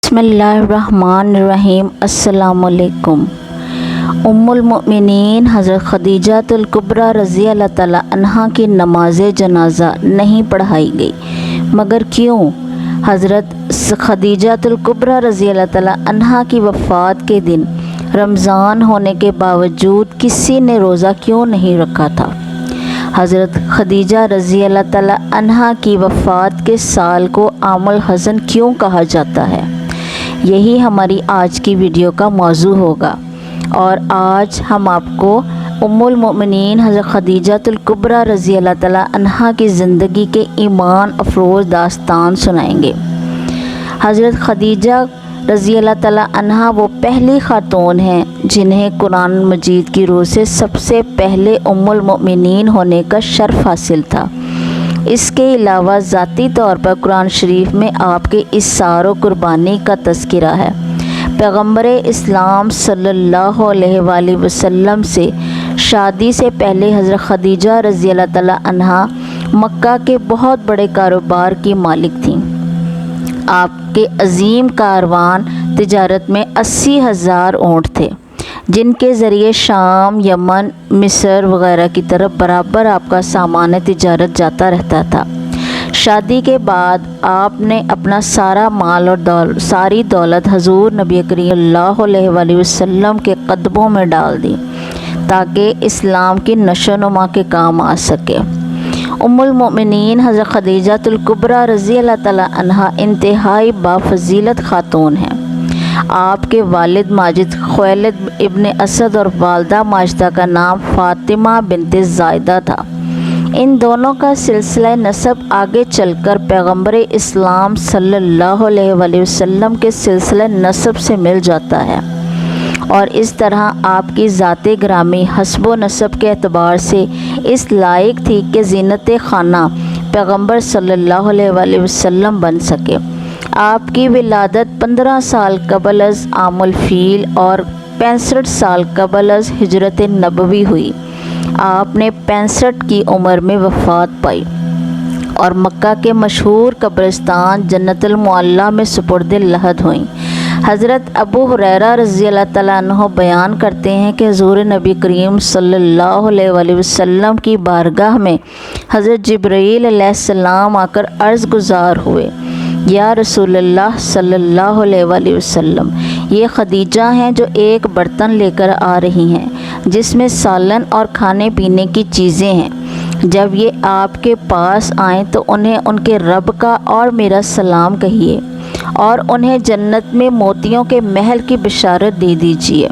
बिस्मिल्लाहिर्रहमानिर्रहीम। अस्सलामु अलैकुम। उम्मुल मोमिनीन हज़रत खदीजातुल कुबरा रज़ी अल्लाह ताला अन्हा की नमाज जनाजा नहीं पढ़ाई गई, मगर क्यों? हज़रत खदीजातुल कुबरा रज़ी अल्लाह ताला अन्हा की वफ़ात के दिन रमज़ान होने के बावजूद किसी ने रोज़ा क्यों नहीं रखा था? हज़रत खदीजा रज़ी अल्लाह ताला अन्हा की वफ़ात के साल को आमुल हज़न क्यों कहा जाता है? यही हमारी आज की वीडियो का मौजू होगा। और आज हम आपको उम्मुल मोमिनीन हज़रत खदीजातुल कुबरा रज़ी अल्लाह ताला अन्हा की ज़िंदगी के ईमान अफरोज़ दास्तान सुनाएंगे। हज़रत खदीजा रज़ी अल्लाह ताला अन्हा वो पहली ख़ातून हैं जिन्हें कुरान मजीद की रूह से सबसे पहले उम्मुल मोमिनीन होने का शर्फ़ हासिल था। इसके अलावा ज़ाती तौर पर कुरान शरीफ में आपके इस्सार व कुर्बानी का तज़किरा है। पैगम्बर इस्लाम सल्लल्लाहु अलैहि वसल्लम से शादी से पहले हज़रत खदीजा रज़ी अल्लाह ताला अन्हा मक्का के बहुत बड़े कारोबार की मालिक थीं। आपके अजीम कारवान तिजारत में 80,000 ऊँट थे, जिनके ज़रिए शाम, यमन, मिस्र वग़ैरह की तरफ बराबर आपका सामान तिजारत जाता रहता था। शादी के बाद आपने अपना सारा माल और सारी दौलत हजूर नबी करीम सल्लल्लाहु अलैहि वसल्लम के कदमों में डाल दी, ताकि इस्लाम की नशोनुमा के काम आ सके। उम्मुल मोमिनीन हज़रत खदीजातुल कुबरा रज़ी अल्लाह ताला अन्हा इंतहाई बाफजीलत ख़ातून हैं। आपके वालिद माजिद खुवैलिद इब्न असद और वालदा माजिदा का नाम फ़ातिमा बिनते ज़ायदा था। इन दोनों का सिलसिला नसब आगे चलकर पैगम्बर इस्लाम सल्लल्लाहु अलैहि वसल्लम के सिलसिला नसब से मिल जाता है, और इस तरह आपकी ज़ाते ग्रामी हस्बो नसब के एतबार से इस लायक थी कि ज़ीनत खाना पैगम्बर सल्लल्लाहु अलैहि वसल्लम बन सके। आपकी विलादत 15 साल कबल अज़ आमुल फ़ील और 65 साल कबल अज़ हिजरत नबवी हुई। आपने 65 की उम्र में वफ़ात पाई और मक्का के मशहूर कब्रिस्तान जन्नतुल मुअल्ला में सुपुर्द लहद हुई। हज़रत अबू हुरैरा रज़ी अल्लाह ताला अन्हु बयान करते हैं कि हुज़ूर नबी करीम सल्लल्लाहु अलैहि वसल्लम की बारगाह में हज़रत जिब्रील अलैहिस्सलाम आकर अर्ज़ गुज़ार हुए, या रसूलल्लाह सल्लल्लाहु अलैहि वसल्लम, ये खदीजा हैं जो एक बर्तन लेकर आ रही हैं जिसमें सालन और खाने पीने की चीज़ें हैं। जब ये आपके पास आएँ तो उन्हें उनके रब का और मेरा सलाम कहिए, और उन्हें जन्नत में मोतियों के महल की बिशारत दे दीजिए,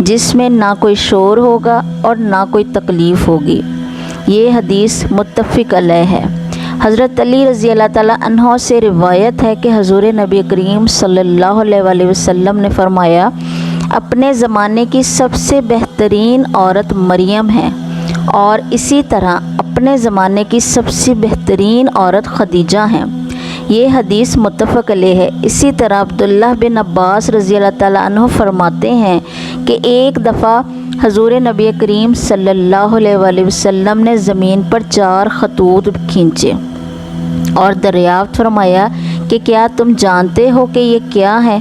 जिसमें ना कोई शोर होगा और ना कोई तकलीफ़ होगी। ये हदीस मुत्तफ़िक़ अलैह है। हज़रत अली रज़ी अल्लाह ताला अन्हो से रिवायत है कि हज़ूर नबी करीम सल्लल्लाहु अलैहि वसल्लम ने फरमाया, अपने ज़माने की सबसे बेहतरीन औरत मरियम है, और इसी तरह अपने ज़माने की सबसे बेहतरीन औरत खदीजा हैं। ये हदीस मुत्तफ़क़ अलैह है। इसी तरह अब्दुल्लाह बिन अब्बास रज़ी अल्लाह ताला अन्हु फरमाते हैं कि एक दफ़ा हज़ूर नबी करीम सल्लल्लाहु अलैहि वसल्लम ने ज़मीन पर 4 खतूत खींचे और दरियाफ़्त फरमाया कि क्या तुम जानते हो कि ये क्या है?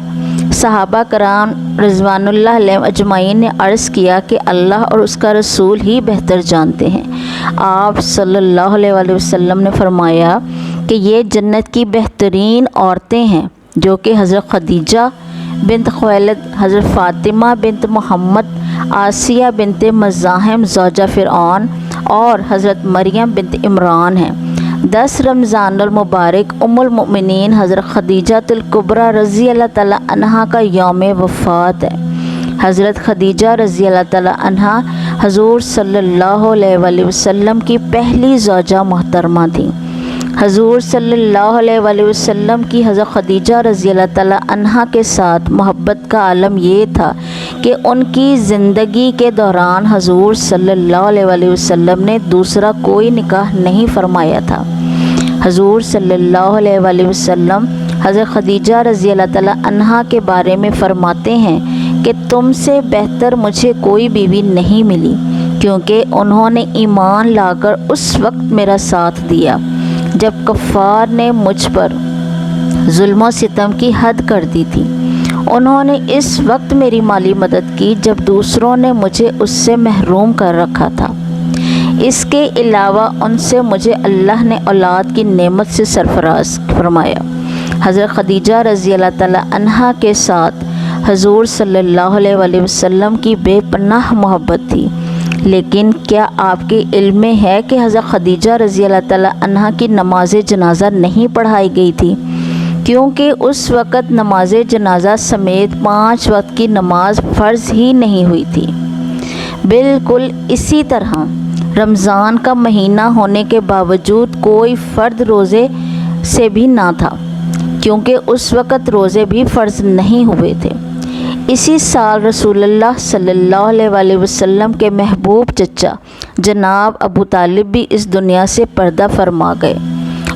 सहाबा कराम रिज़वानुल्लाह अलैहिम अजमाइन ने अर्ज़ किया कि अल्लाह और उसका रसूल ही बेहतर जानते हैं। आप सल्लल्लाहु अलैहि वसल्लम ने फरमाया कि ये जन्नत की बेहतरीन औरतें हैं, जो कि हज़रत खदीजा बिनत खुवैलिद, हज़रत फ़ातिमा बिनत मोहम्मद, आसिया बिनत मज़ाहिम ज़ौजा फ़िरऔन और हज़रत मरियम बिनत इमरान हैं। 10 रमज़ानुल मुबारक उम्मुल मोमिनीन हज़रत खदीजातुल कुबरा रज़ी अल्लाह ताला अन्हा का यौम वफ़ात है। हज़रत खदीजा रज़ी अल्लाह ताला अन्हा हज़ूर सल्लल्लाहु अलैहि वसल्लम की पहली ज़ौजा मोहतरमा थी। हज़ूर सल्लल्लाहु अलैहि वसल्लम की हज़रत खदीजा रज़ी अल्लाह ताला अन्हा के साथ मोहब्बत का आलम ये था कि उनकी ज़िंदगी के दौरान हज़ूर सल्लल्लाहु अलैहि वसल्लम ने दूसरा कोई निकाह नहीं फरमाया था। हज़ूर सल्लल्लाहु अलैहि वसल्लम हज़रत खदीजा रज़ी अल्लाह ताला अन्हा के बारे में फ़रमाते हैं कि तुमसे बेहतर मुझे कोई बीवी नहीं मिली, क्योंकि उन्होंने ईमान लाकर उस वक्त मेरा साथ दिया जब कफ़ार ने मुझ पर ظلم و ستم کی حد کر دی تھی۔ انہوں نے اس وقت میری مالی مدد کی جب دوسروں نے مجھے اس سے محروم کر رکھا تھا۔ اس کے علاوہ ان سے مجھے اللہ نے اولاد کی نعمت سے سرفراز فرمایا۔ حضرت خدیجہ رضی اللہ تعالیٰ عنہا کے ساتھ حضور صلی اللہ علیہ وسلم کی بے پناہ محبت تھی، لیکن کیا آپ کے علم میں ہے کہ حضرت خدیجہ رضی اللہ تعالیٰ عنہا کی نماز جنازہ نہیں پڑھائی گئی تھی، کیونکہ اس وقت نماز جنازہ سمیت 5 وقت کی نماز فرض ہی نہیں ہوئی تھی۔ بالکل اسی طرح رمضان کا مہینہ ہونے کے باوجود کوئی فرد روزے سے بھی نہ تھا، کیونکہ اس وقت روزے بھی فرض نہیں ہوئے تھے۔ اسی سال رسول اللہ صلی اللہ علیہ وسلم کے محبوب چچا جناب ابو طالب بھی اس دنیا سے پردہ فرما گئے،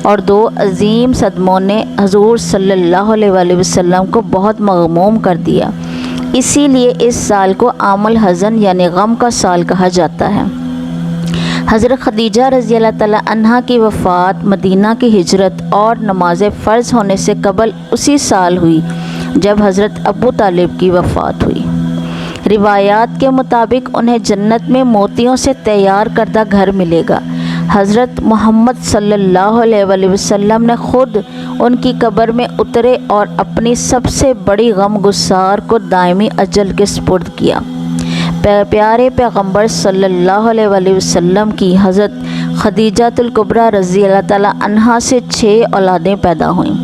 اور 2 عظیم صدموں نے حضور صلی اللہ علیہ وسلم کو بہت مغموم کر دیا۔ اسی لیے اس سال کو عام الحزن یعنی غم کا سال کہا جاتا ہے۔ حضرت خدیجہ رضی اللہ تعالیٰ عنہا کی وفات مدینہ کی ہجرت اور نماز فرض ہونے سے قبل اسی سال ہوئی جب حضرت ابو طالب کی وفات ہوئی۔ روایات کے مطابق انہیں جنت میں موتیوں سے تیار کردہ گھر ملے گا۔ حضرت محمد صلی اللہ علیہ وسلم نے خود ان کی قبر میں اترے اور اپنی سب سے بڑی غم گسار کو دائمی اجل کے سپرد کیا۔ پیارے پیغمبر صلی اللہ علیہ وسلم کی حضرت خدیجۃ الکبریٰ رضی اللہ تعالیٰ عنہا سے 6 اولادیں پیدا ہوئیں،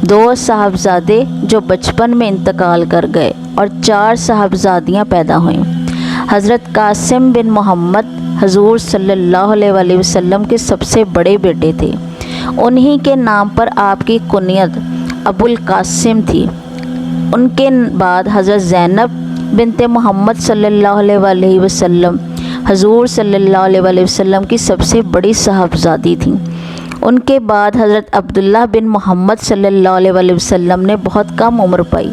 2 صاحبزادے جو بچپن میں انتقال کر گئے اور 4 صاحبزادیاں پیدا ہوئیں۔ حضرت قاسم بن محمد حضور صلی اللہ علیہ وسلم کے سب سے بڑے بیٹے تھے، انہی کے نام پر آپ کی کنیت ابو القاسم تھی۔ ان کے بعد حضرت زینب بنت محمد صلی اللہ علیہ وسلم حضور صلی اللہ علیہ وسلم کی سب سے بڑی صاحبزادی تھیں۔ ان کے بعد حضرت عبداللہ بن محمد صلی اللہ علیہ وسلم نے بہت کم عمر پائی،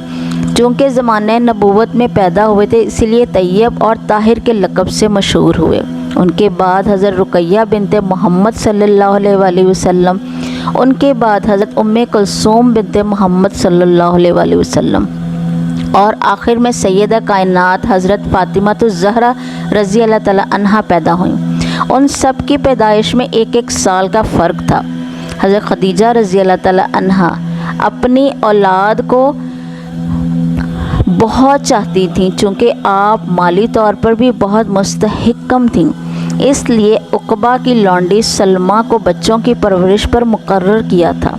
چونکہ زمانہ نبوت میں پیدا ہوئے تھے، اسی لیے طیب اور طاہر کے لقب سے مشہور ہوئے۔ ان کے بعد حضرت رقیہ بنت محمد صلی اللہ علیہ وسلم، ان کے بعد حضرت ام کلثوم بنت محمد صلی اللہ علیہ وسلم، اور آخر میں سیدہ کائنات حضرت فاطمہ الزہرا رضی اللہ تعالیٰ عنہا پیدا ہوئیں۔ ان سب کی پیدائش میں 1 سال کا فرق تھا۔ حضرت خدیجہ رضی اللہ تعالیٰ عنہا اپنی اولاد کو بہت چاہتی تھیں، چونکہ آپ مالی طور پر بھی بہت مستحکم تھیں، اس لیے عقبہ کی لونڈی سلمہ کو بچوں کی پرورش پر مقرر کیا تھا۔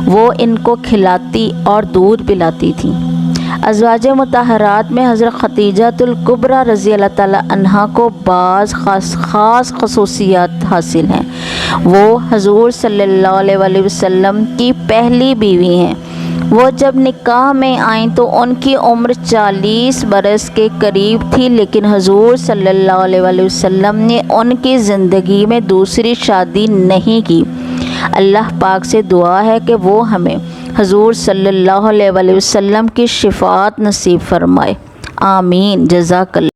وہ ان کو کھلاتی اور دودھ پلاتی تھیں۔ ازواج مطہرات میں حضرت خدیجۃ الکبریٰ رضی اللہ تعالیٰ عنہا کو بعض خاص خصوصیات حاصل ہیں۔ وہ حضور صلی اللہ علیہ وسلم کی پہلی بیوی ہیں۔ وہ جب نکاح میں آئیں تو ان کی عمر 40 برس کے قریب تھی، لیکن حضور صلی اللہ علیہ وسلم نے ان کی زندگی میں دوسری شادی نہیں کی۔ اللہ پاک سے دعا ہے کہ وہ ہمیں حضور صلی اللہ علیہ وسلم کی شفاعت نصیب فرمائے، آمین۔ جزاک اللہ۔